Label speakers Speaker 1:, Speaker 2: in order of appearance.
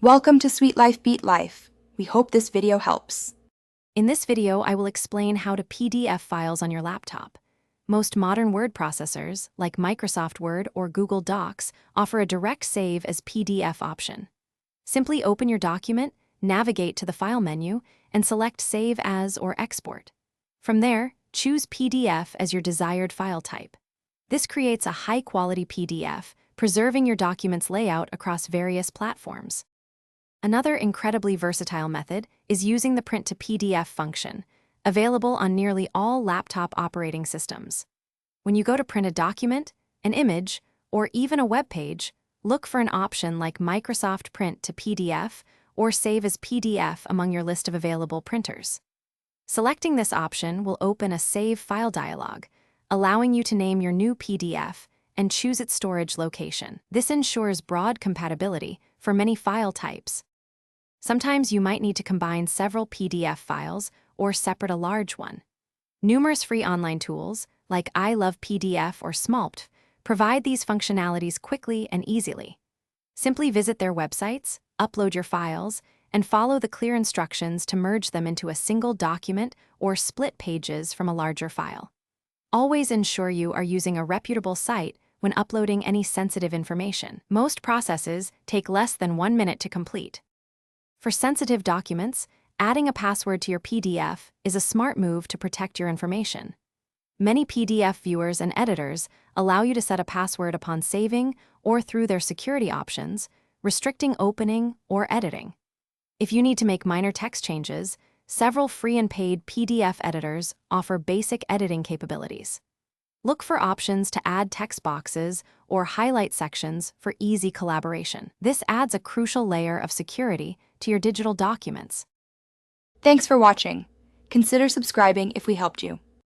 Speaker 1: Welcome to Sweet Life Beat Life. We hope this video helps.
Speaker 2: In this video, I will explain how to PDF files on your laptop. Most modern word processors, like Microsoft Word or Google Docs, offer a direct save as PDF option. Simply open your document, navigate to the File menu, and select Save As or Export. From there, choose PDF as your desired file type. This creates a high-quality PDF, preserving your document's layout across various platforms. Another incredibly versatile method is using the Print to PDF function, available on nearly all laptop operating systems. When you go to print a document, an image, or even a web page, look for an option like Microsoft Print to PDF or Save as PDF among your list of available printers. Selecting this option will open a Save File dialog, allowing you to name your new PDF and choose its storage location. This ensures broad compatibility for many file types. Sometimes you might need to combine several PDF files or separate a large one. Numerous free online tools, like I Love PDF or Smulpt, provide these functionalities quickly and easily. Simply visit their websites, upload your files, and follow the clear instructions to merge them into a single document or split pages from a larger file. Always ensure you are using a reputable site when uploading any sensitive information. Most processes take less than 1 minute to complete. For sensitive documents, adding a password to your PDF is a smart move to protect your information. Many PDF viewers and editors allow you to set a password upon saving or through their security options, restricting opening or editing. If you need to make minor text changes, several free and paid PDF editors offer basic editing capabilities. Look for options to add text boxes or highlight sections for easy collaboration. This adds a crucial layer of security to your digital documents.
Speaker 1: Thanks for watching. Consider subscribing if we helped you.